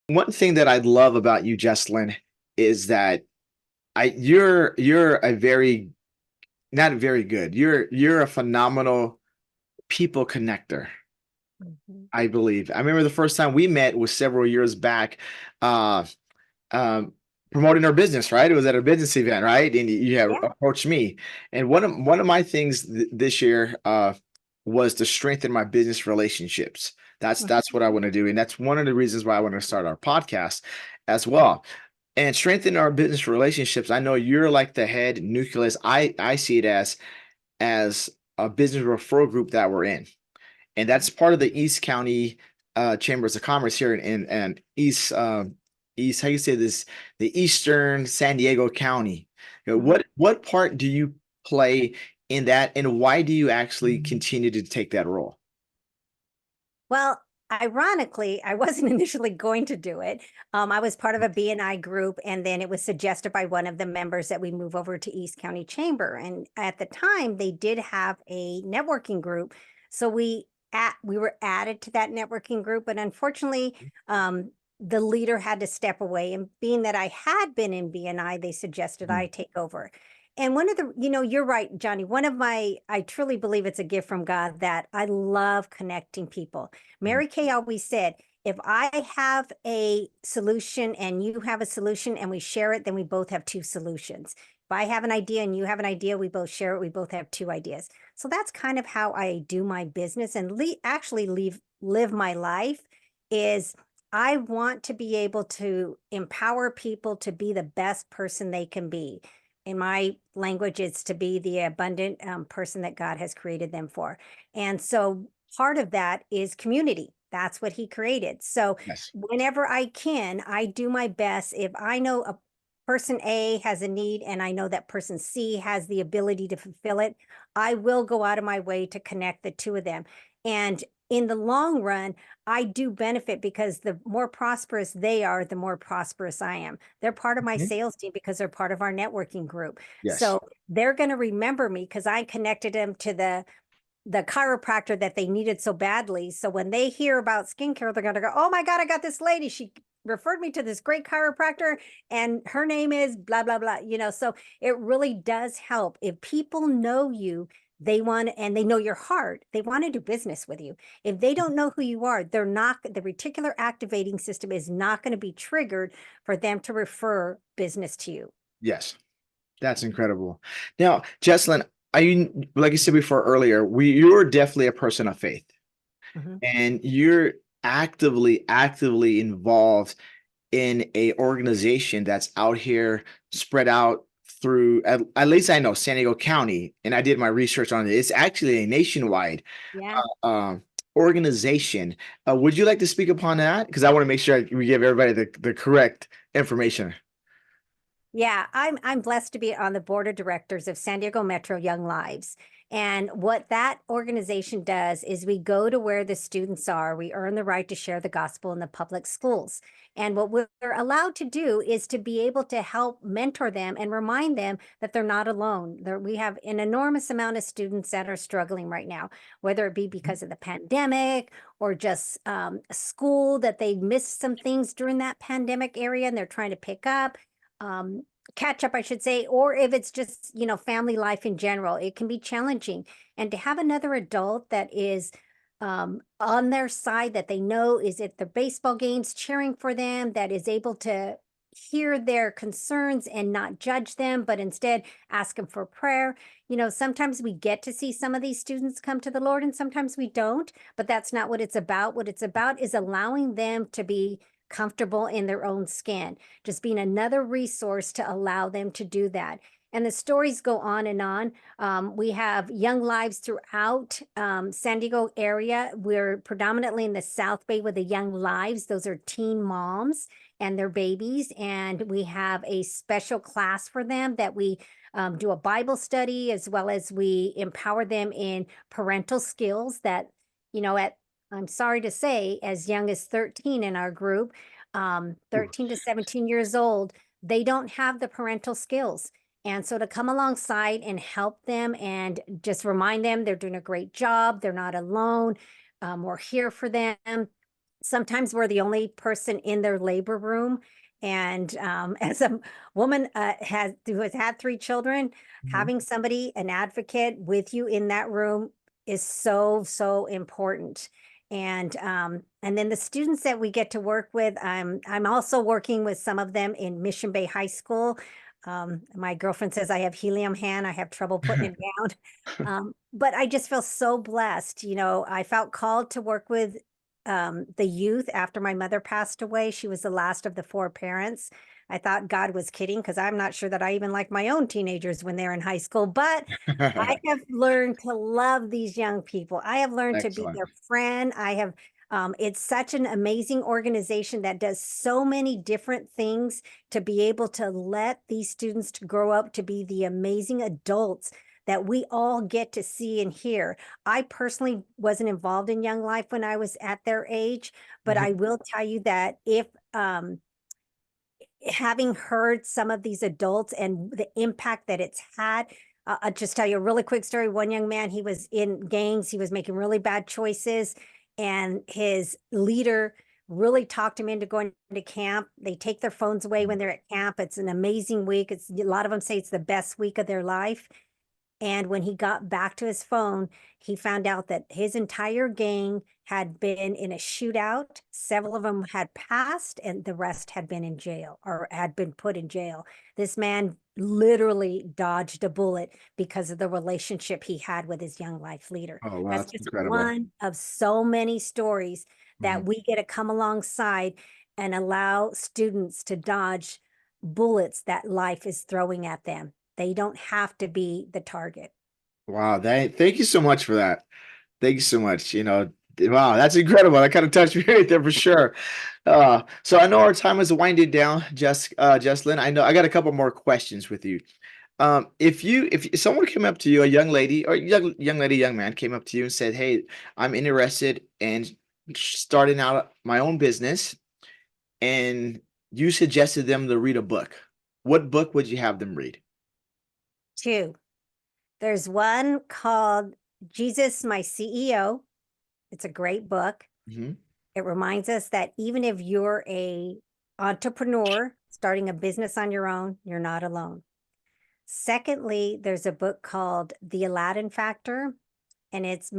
One thing that I love about you, Jesslyn, is that you're a very not very good. You're a phenomenal people connector, Mhm. I believe. I remember the first time we met was several years back, uh, um, promoting our business, right? It was at a business event, right? And you have Yeah. approached me. And one of my things this year was to strengthen my business relationships. That's Mhm. what I want to do, and that's one of the reasons why I want to start our podcast as well. And strengthen our business relationships. I know you're like the head nucleus. I see it as a business referral group that we're in, and that's part of the East County Chambers of Commerce here in East, how you say this, the Eastern San Diego County. Mhm. What part do you play in that, and why do you actually continue to take that role? Well, ironically, I wasn't initially going to do it. I was part of a BNI group, and then it was suggested by one of the members that we move over to East County Chamber. And at the time, they did have a networking group, so we were added to that networking group. But unfortunately, the leader had to step away. And being that I had been in BNI, they suggested I Mhm. take over. And one of the, you're right, Johnny. I truly believe it's a gift from God that I love connecting people. Mary Kay always said, if I have a solution and you have a solution and we share it, then we both have two solutions. If I have an idea and you have an idea, we both share it, we both have two ideas. So that's kind of how I do my business and actually live my life is I want to be able to empower people to be the best person they can be. In my language, it's to be the abundant person that God has created them for. And so part of that is community. That's what he created. So Yes. whenever I can, I do my best. If I know a person A has a need and I know that person C has the ability to fulfill it, I will go out of my way to connect the two of them. And in the long run, I do benefit because the more prosperous they are, the more prosperous I am. They're part of my Mhm. sales team because they're part of our networking group. Yes. So they're going to remember me because I connected them to the chiropractor that they needed so badly. So when they hear about skincare, they're going to go, "Oh my God, I got this lady. She referred me to this great chiropractor and her name is blah, blah, blah." So it really does help. If people know you, they want, and they know your heart, they want to do business with you. If they don't know who you are, they're not, the reticular activating system is not going to be triggered for them to refer business to you. Yes. That's incredible. Now, Jesslyn, are you like you said before earlier, you're definitely a person of faith, Mhm. and you're actively involved in a organization that's out here spread out through at least I know San Diego County, and I did my research on it. It's actually a nationwide Yeah. organization. Would you like to speak upon that? Because I want to make sure we give everybody the correct information. Yeah, I'm blessed to be on the board of directors of San Diego Metro Young Lives. And what that organization does is we go to where the students are. We earn the right to share the gospel in the public schools. And what we're allowed to do is to be able to help mentor them and remind them that they're not alone. We have an enormous amount of students that are struggling right now, whether it be because of the pandemic or just school that they missed some things during that pandemic area and they're trying to pick up um, catch up, I should say, or if it's just, family life in general, it can be challenging. And to have another adult that is on their side that they know is at the baseball games cheering for them, that is able to hear their concerns and not judge them, but instead ask them for prayer. Sometimes we get to see some of these students come to the Lord and sometimes we don't, but that's not what it's about. What it's about is allowing them to be comfortable in their own skin, just being another resource to allow them to do that. And the stories go on and on. We have young lives throughout San Diego area. We're predominantly in the South Bay with the young lives. Those are teen moms and their babies. And we have a special class for them that we do a Bible study as well as we empower them in parental skills that, at I'm sorry to say, as young as 13 in our group, 13 to 17 years old, they don't have the parental skills. And so to come alongside and help them and just remind them they're doing a great job, they're not alone, we're here for them. sometimes we're the only person in their labor room. And as a woman who has had 3 children, Mhm. having somebody, an advocate with you in that room is so, so important. And then the students that we get to work with, I'm also working with some of them in Mission Bay High School. My girlfriend says I have helium hand. I have trouble putting it down. But I just feel so blessed. I felt called to work with the youth after my mother passed away. She was the last of the 4 parents. I thought God was kidding because I'm not sure that I even like my own teenagers when they're in high school, but I have learned to love these young people. I have learned to be Excellent. their friend. It's such an amazing organization that does so many different things to be able to let these students to grow up to be the amazing adults that we all get to see and hear. I personally wasn't involved in Young Life when I was at their age, but I Mhm. will tell you that if having heard some of these adults and the impact that it's had, I'll just tell you a really quick story. One young man, he was in gangs, he was making really bad choices, and his leader really talked him into going to camp. They take their phones away when they're at camp. It's an amazing week. It's a lot of them say it's the best week of their life. And when he got back to his phone, he found out that his entire gang had been in a shootout. Several of them had passed, and the rest had been in jail or had been put in jail. This man literally dodged a bullet because of the relationship he had with his Young Life leader. Oh, wow, That's that's just incredible. one of so many stories that Mhm. we get to come alongside and allow students to dodge bullets that life is throwing at them. They don't have to be the target. Wow, thank you so much for that. Thank you so much. Wow, that's incredible. That kind of touched me right there for sure. So I know our time is winding down, Jesslyn. I know I got a couple more questions with you. If someone came up to you, a young lady or young lady, young man came up to you and said, "Hey, I'm interested in starting out my own business," and you suggested them to read a book, what book would you have them read? Two, there's one called Jesus, My CEO. It's a great book. Mhm. It reminds us that even if you're a entrepreneur starting a business on your own, you're not alone. Secondly, there's a book called The Aladdin Factor, and it's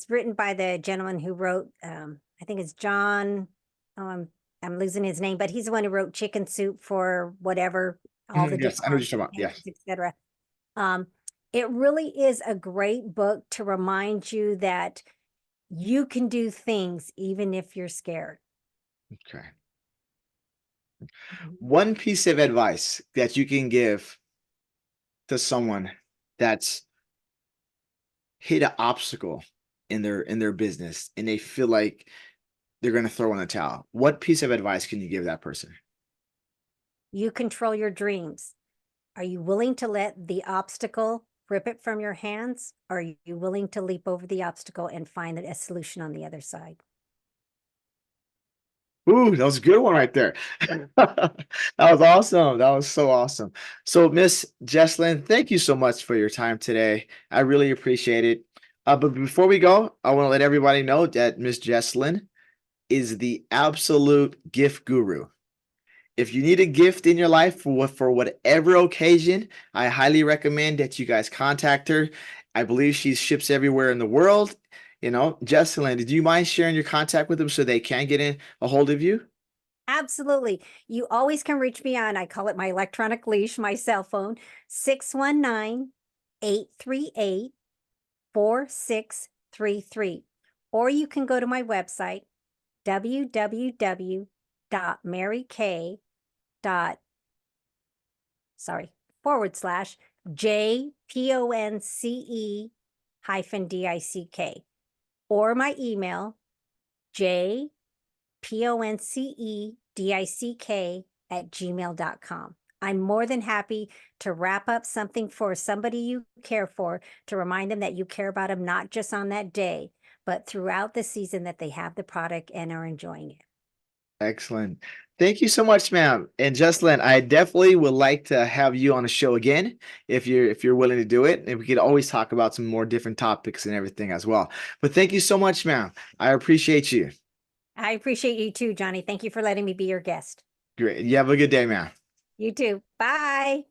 written by the gentleman who wrote I think it's John, oh, I'm losing his name, but he's the one who wrote Chicken Soup for whatever, all the Mhm, yes, different I know what you're talking about. entrepreneurs, Yes. etc. Um, it really is a great book to remind you that you can do things even if you're scared. Okay. Mhm. One piece of advice that you can give to someone that's hit an obstacle in their business and they feel like they're going to throw in the towel. What piece of advice can you give that person? You control your dreams. Are you willing to let the obstacle rip it from your hands? Or are you willing to leap over the obstacle and find a solution on the other side? Ooh, that was a good one right there. That was awesome. That was so awesome. So, Miss Jesslyn, thank you so much for your time today. I really appreciate it. But before we go, I want to let everybody know that Miss Jesslyn is the absolute gift guru. If you need a gift in your life for whatever occasion, I highly recommend that you guys contact her. I believe she ships everywhere in the world. Jesselyn, did you mind sharing your contact with them so they can get in a hold of you? Absolutely. You always can reach me on, I call it my electronic leash, my cell phone, 619-838-4633. Or you can go to my website, www.marykay dot sorry /JPONCE -DICK, or my email JPONCEDICK@gmail.com. I'm more than happy to wrap up something for somebody you care for, to remind them that you care about them, not just on that day, but throughout the season that they have the product and are enjoying it. Excellent. Thank you so much, ma'am. And Jesselyn, I definitely would like to have you on the show again if you're willing to do it. And we could always talk about some more different topics and everything as well. But thank you so much, ma'am. I appreciate you. I appreciate you too, Johnny. Thank you for letting me be your guest. Great. You have a good day, man. You too. Bye.